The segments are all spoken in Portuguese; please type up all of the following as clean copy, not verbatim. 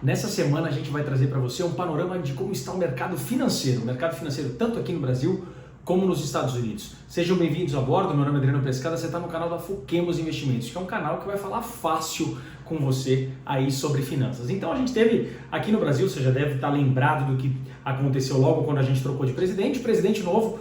Nessa semana a gente vai trazer para você um panorama de como está o mercado financeiro tanto aqui no Brasil como nos Estados Unidos. Sejam bem-vindos a bordo, meu nome é Adriano Pescada, você está no canal da Foquemos Investimentos, que é um canal que vai falar fácil com você aí sobre finanças. Então a gente teve aqui no Brasil, você já deve estar lembrado do que aconteceu logo quando a gente trocou de presidente, o presidente novo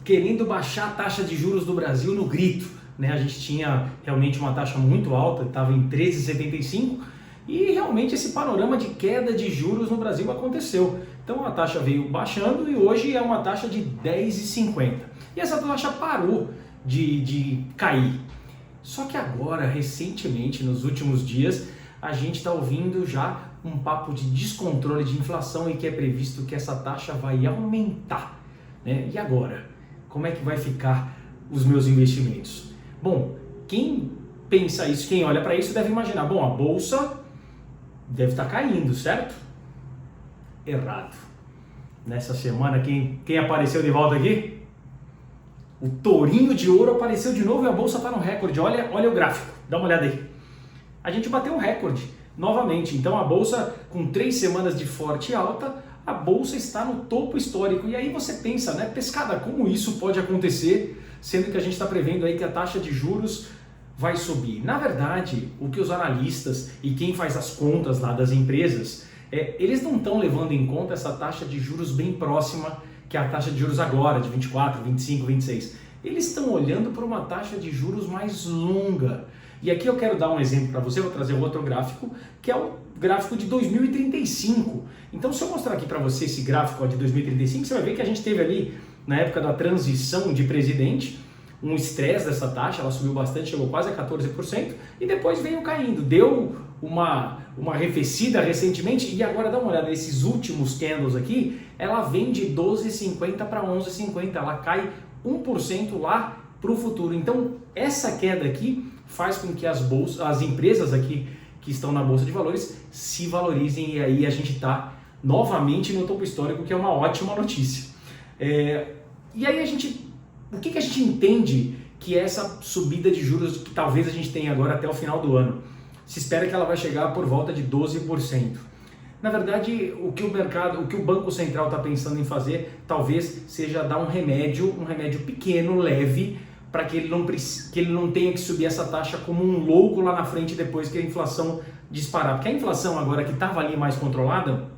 querendo baixar a taxa de juros do Brasil no grito. A gente tinha realmente uma taxa muito alta, estava em 13,75%, e realmente esse panorama de queda de juros no Brasil aconteceu. Então a taxa veio baixando e hoje é uma taxa de 10,50%. E essa taxa parou de cair. Só que agora, recentemente, nos últimos dias, a gente está ouvindo já um papo de descontrole de inflação e que é previsto que essa taxa vai aumentar. E agora? Como é que vai ficar os meus investimentos? Bom, quem pensa isso, quem olha para isso deve imaginar, bom, a bolsa deve estar caindo, certo? Errado. Nessa semana, quem apareceu de volta aqui? O tourinho de ouro apareceu de novo e a bolsa está no recorde. Olha o gráfico, dá uma olhada aí. A gente bateu um recorde novamente. Então a bolsa, com 3 semanas de forte alta, a bolsa está no topo histórico. E aí você pensa, Pescada, como isso pode acontecer, sendo que a gente está prevendo aí que a taxa de juros vai subir? Na verdade, o que os analistas e quem faz as contas lá das empresas, eles não estão levando em conta essa taxa de juros bem próxima que é a taxa de juros agora, de 24, 25, 26. Eles estão olhando para uma taxa de juros mais longa. E aqui eu quero dar um exemplo para você, vou trazer outro gráfico, que é o gráfico de 2035. Então, se eu mostrar aqui para você esse gráfico de 2035, você vai ver que a gente teve ali, na época da transição de presidente, um estresse dessa taxa, ela subiu bastante, chegou quase a 14%, e depois veio caindo, deu uma arrefecida recentemente, e agora dá uma olhada nesses últimos candles aqui, ela vem de 12,50 para 11,50, ela cai 1% lá para o futuro. Então, essa queda aqui faz com que as empresas aqui que estão na Bolsa de Valores se valorizem, e aí a gente está novamente no topo histórico, que é uma ótima notícia. E aí o que a gente entende que é essa subida de juros que talvez a gente tenha agora até o final do ano? Se espera que ela vai chegar por volta de 12%. Na verdade, o que o Banco Central está pensando em fazer, talvez seja dar um remédio pequeno, leve, para que ele não tenha que subir essa taxa como um louco lá na frente depois que a inflação disparar. Porque a inflação agora que estava ali mais controlada,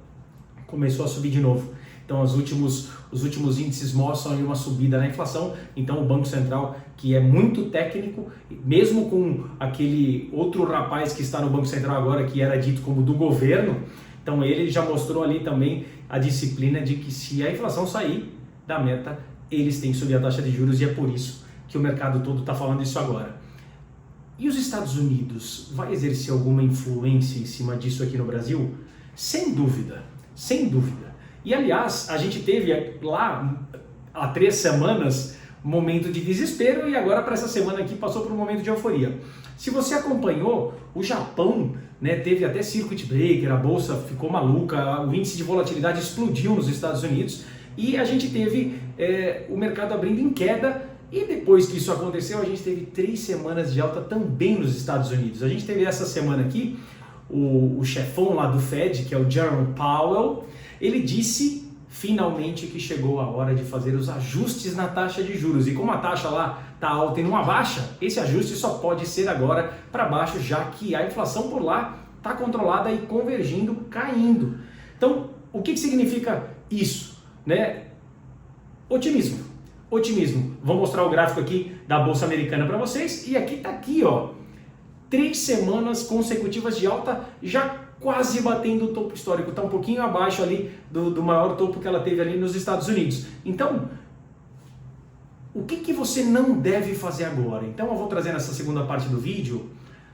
começou a subir de novo. Então os últimos índices mostram aí uma subida na inflação. Então o Banco Central, que é muito técnico, mesmo com aquele outro rapaz que está no Banco Central agora, que era dito como do governo, então ele já mostrou ali também a disciplina de que se a inflação sair da meta, eles têm que subir a taxa de juros, e é por isso que o mercado todo está falando isso agora. E os Estados Unidos vai exercer alguma influência em cima disso aqui no Brasil? Sem dúvida, sem dúvida. E aliás, a gente teve lá há 3 semanas um momento de desespero, e agora para essa semana aqui passou por um momento de euforia. Se você acompanhou, o Japão teve até circuit breaker, a bolsa ficou maluca, o índice de volatilidade explodiu nos Estados Unidos, e a gente teve o mercado abrindo em queda. E depois que isso aconteceu, a gente teve 3 semanas de alta também nos Estados Unidos. A gente teve essa semana aqui o chefão lá do Fed, que é o Jerome Powell. Ele disse finalmente que chegou a hora de fazer os ajustes na taxa de juros. E como a taxa lá está alta e não abaixa, esse ajuste só pode ser agora para baixo, já que a inflação por lá está controlada e convergindo, caindo. Então, o que significa isso? Otimismo. Vou mostrar o gráfico aqui da Bolsa Americana para vocês, e aqui está 3 semanas consecutivas de alta, já quase batendo o topo histórico, está um pouquinho abaixo ali do maior topo que ela teve ali nos Estados Unidos. Então, o que você não deve fazer agora? Então eu vou trazer nessa segunda parte do vídeo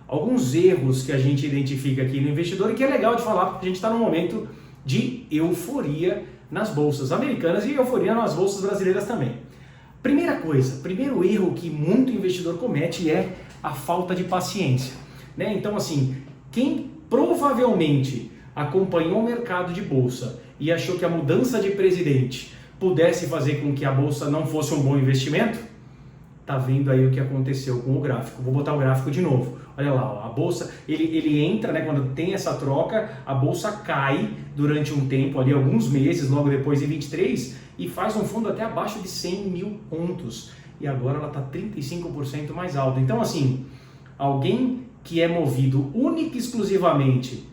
alguns erros que a gente identifica aqui no investidor e que é legal de falar, porque a gente está num momento de euforia nas bolsas americanas e euforia nas bolsas brasileiras também. Primeiro erro que muito investidor comete é a falta de paciência. Então assim, quem provavelmente acompanhou o mercado de bolsa e achou que a mudança de presidente pudesse fazer com que a bolsa não fosse um bom investimento, tá vendo aí o que aconteceu com o gráfico. Vou botar o gráfico de novo. Olha lá, ó, a bolsa, ele entra, né, quando tem essa troca, a bolsa cai durante um tempo, ali alguns meses, logo depois em 23, e faz um fundo até abaixo de 100 mil pontos. E agora ela está 35% mais alta. Então, assim, alguém que é movido única e exclusivamente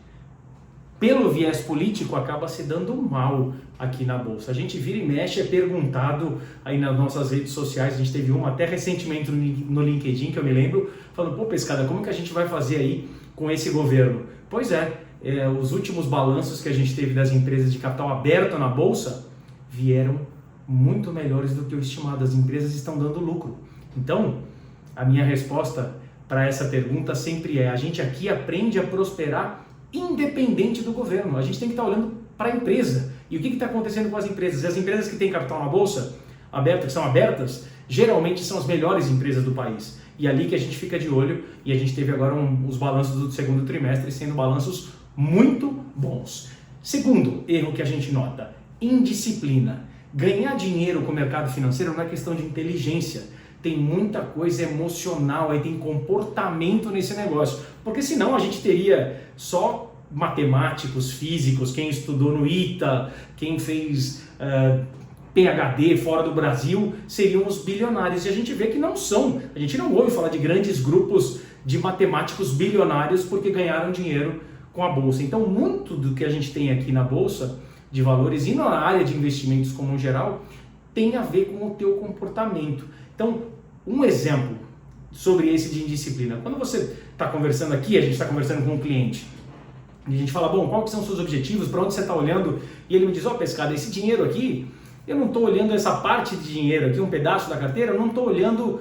pelo viés político acaba se dando mal aqui na bolsa. A gente vira e mexe, é perguntado aí nas nossas redes sociais, a gente teve uma até recentemente no LinkedIn, que eu me lembro, falando, pô, Pescada, como que a gente vai fazer aí com esse governo? Pois é, os últimos balanços que a gente teve das empresas de capital aberto na bolsa vieram muito melhores do que o estimado. As empresas estão dando lucro. Então, a minha resposta para essa pergunta sempre é, a gente aqui aprende a prosperar independente do governo. A gente tem que estar olhando para a empresa. E o que está acontecendo com as empresas? As empresas que têm capital na bolsa, que são abertas, geralmente são as melhores empresas do país. E ali que a gente fica de olho, e a gente teve agora os balanços do segundo trimestre sendo balanços muito bons. Segundo erro que a gente nota, indisciplina. Ganhar dinheiro com o mercado financeiro não é questão de inteligência. Tem muita coisa emocional, aí tem comportamento nesse negócio. Porque senão a gente teria só matemáticos, físicos, quem estudou no ITA, quem fez PhD fora do Brasil, seriam os bilionários. E a gente vê que não são. A gente não ouve falar de grandes grupos de matemáticos bilionários porque ganharam dinheiro com a Bolsa. Então, muito do que a gente tem aqui na Bolsa de Valores e na área de investimentos como geral, tem a ver com o teu comportamento. Então, um exemplo sobre esse de indisciplina. Quando você está conversando aqui, a gente está conversando com um cliente, e a gente fala, bom, quais são os seus objetivos, para onde você está olhando? E ele me diz, ó, Pescada, esse dinheiro aqui, eu não estou olhando essa parte de dinheiro aqui, um pedaço da carteira, eu não estou olhando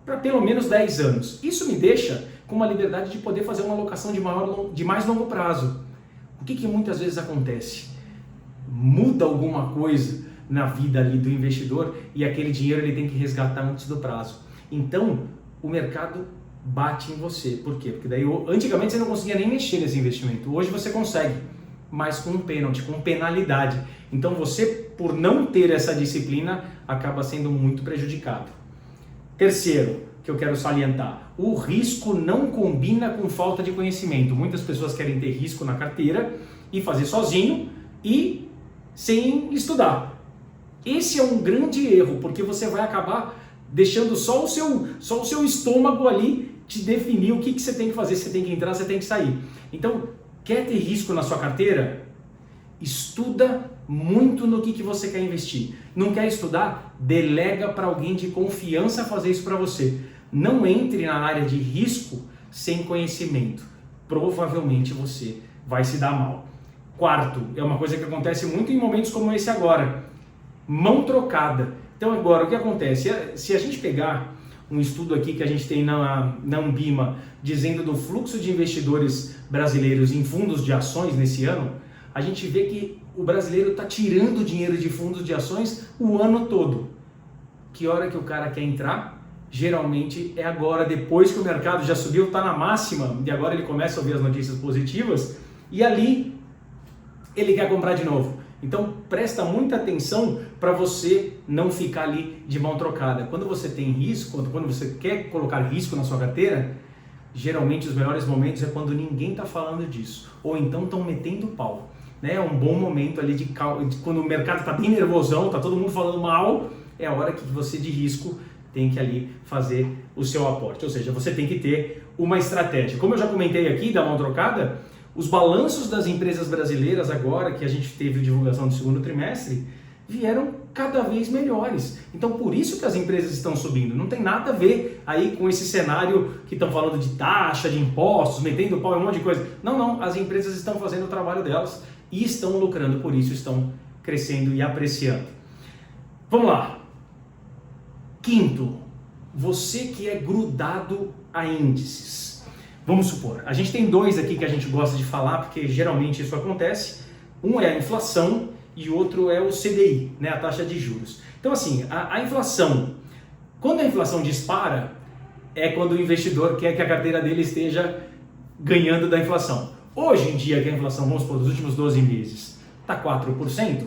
para pelo menos 10 anos. Isso me deixa com uma liberdade de poder fazer uma alocação de mais longo prazo. O que muitas vezes acontece? Muda alguma coisa na vida ali do investidor e aquele dinheiro ele tem que resgatar antes do prazo. Então, o mercado bate em você. Por quê? Porque daí, antigamente você não conseguia nem mexer nesse investimento. Hoje você consegue, mas com um pênalti, com penalidade. Então você, por não ter essa disciplina, acaba sendo muito prejudicado. Terceiro, que eu quero salientar, o risco não combina com falta de conhecimento. Muitas pessoas querem ter risco na carteira e fazer sozinho e sem estudar. Esse é um grande erro, porque você vai acabar deixando só o seu estômago ali te definir o que você tem que fazer, você tem que entrar, você tem que sair. Então, quer ter risco na sua carteira? Estuda muito no que você quer investir. Não quer estudar? Delega para alguém de confiança fazer isso para você. Não entre na área de risco sem conhecimento. Provavelmente você vai se dar mal. Quarto, é uma coisa que acontece muito em momentos como esse agora. Mão trocada. Então agora, o que acontece? Se a gente pegar um estudo aqui que a gente tem na Anbima, dizendo do fluxo de investidores brasileiros em fundos de ações nesse ano, a gente vê que o brasileiro está tirando dinheiro de fundos de ações o ano todo. Que hora que o cara quer entrar? Geralmente é agora, depois que o mercado já subiu, está na máxima, e agora ele começa a ouvir as notícias positivas, e ali ele quer comprar de novo. Então presta muita atenção para você não ficar ali de mão trocada. Quando você tem risco, quando você quer colocar risco na sua carteira, geralmente os melhores momentos é quando ninguém está falando disso, ou então estão metendo pau. É um bom momento ali de quando o mercado está bem nervosão, está todo mundo falando mal, é a hora que você de risco tem que ali fazer o seu aporte. Ou seja, você tem que ter uma estratégia. Como eu já comentei aqui da mão trocada, os balanços das empresas brasileiras agora, que a gente teve divulgação do segundo trimestre, vieram cada vez melhores. Então, por isso que as empresas estão subindo. Não tem nada a ver aí com esse cenário que estão falando de taxa, de impostos, metendo pau em um monte de coisa. Não. As empresas estão fazendo o trabalho delas e estão lucrando, por isso estão crescendo e apreciando. Vamos lá. Quinto, você que é grudado a índices. Vamos supor, a gente tem dois aqui que a gente gosta de falar, porque geralmente isso acontece. Um é a inflação e outro é o CDI, né, a taxa de juros. Então assim, a inflação, quando a inflação dispara, é quando o investidor quer que a carteira dele esteja ganhando da inflação. Hoje em dia, que a inflação, vamos supor, nos últimos 12 meses, está 4%,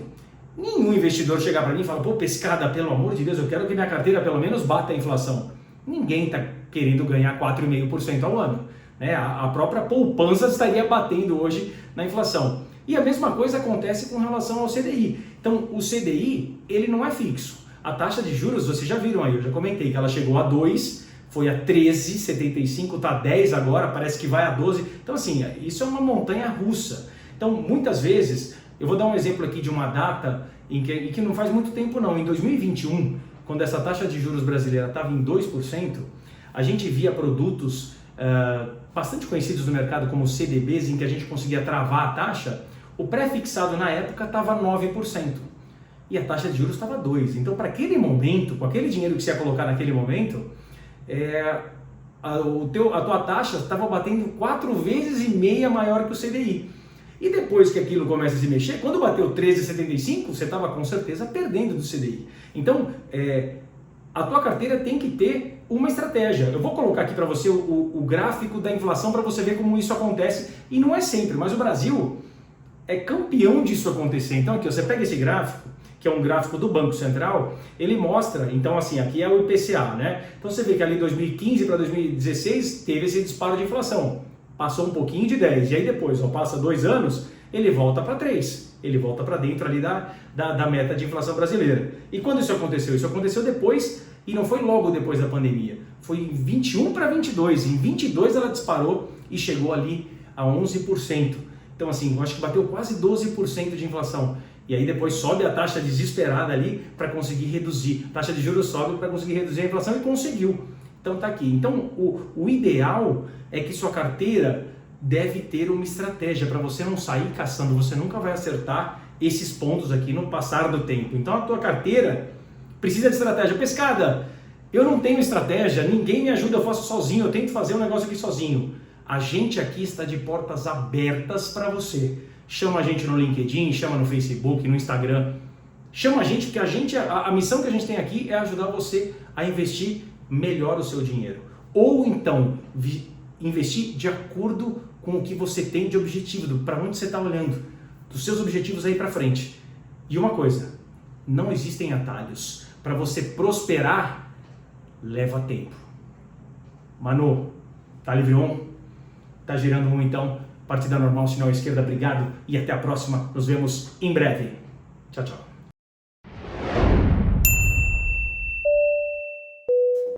nenhum investidor chega para mim e fala, pô, Pescada, pelo amor de Deus, eu quero que minha carteira pelo menos bata a inflação. Ninguém está querendo ganhar 4,5% ao ano. né? A própria poupança estaria batendo hoje na inflação. E a mesma coisa acontece com relação ao CDI. Então, o CDI, ele não é fixo. A taxa de juros, vocês já viram aí, eu já comentei que ela chegou a 2, foi a 13,75, está a 10 agora, parece que vai a 12. Então, assim, isso é uma montanha russa. Então, muitas vezes, eu vou dar um exemplo aqui de uma data em que não faz muito tempo não, em 2021, quando essa taxa de juros brasileira estava em 2%, a gente via produtos bastante conhecidos no mercado como CDBs, em que a gente conseguia travar a taxa, o pré-fixado na época estava 9%. E a taxa de juros estava 2%. Então, para aquele momento, com aquele dinheiro que você ia colocar naquele momento, a tua taxa estava batendo 4,5 vezes maior que o CDI. E depois que aquilo começa a se mexer, quando bateu 13,75, você estava com certeza perdendo do CDI. Então, a tua carteira tem que ter uma estratégia. Eu vou colocar aqui para você o gráfico da inflação para você ver como isso acontece. E não é sempre, mas o Brasil é campeão disso acontecer. Então aqui, você pega esse gráfico, que é um gráfico do Banco Central, ele mostra, então assim, aqui é o IPCA, né? Então você vê que ali 2015 para 2016 teve esse disparo de inflação. Passou um pouquinho de 10, e aí depois, passa 2 anos, ele volta para 3. Ele volta para dentro ali da meta de inflação brasileira. E quando isso aconteceu? Isso aconteceu depois, e não foi logo depois da pandemia. Foi em 21 para 22. Em 22 ela disparou e chegou ali a 11%. Então assim, eu acho que bateu quase 12% de inflação. E aí depois sobe a taxa desesperada ali para conseguir reduzir. A taxa de juros sobe para conseguir reduzir a inflação e conseguiu. Então tá aqui. Então o ideal é que sua carteira deve ter uma estratégia para você não sair caçando. Você nunca vai acertar esses pontos aqui no passar do tempo. Então a tua carteira precisa de estratégia. Pescada, eu não tenho estratégia, ninguém me ajuda, eu faço sozinho, eu tento fazer um negócio aqui sozinho. A gente aqui está de portas abertas para você. Chama a gente no LinkedIn, chama no Facebook, no Instagram. Chama a gente, porque a missão que a gente tem aqui é ajudar você a investir melhor o seu dinheiro. Ou então, investir de acordo com o que você tem de objetivo, para onde você está olhando, dos seus objetivos aí para frente. E uma coisa, não existem atalhos. Para você prosperar, leva tempo. Manu, tá livre on? Tá girando um então? Partida normal, sinal esquerda, obrigado e até a próxima. Nos vemos em breve. Tchau, tchau.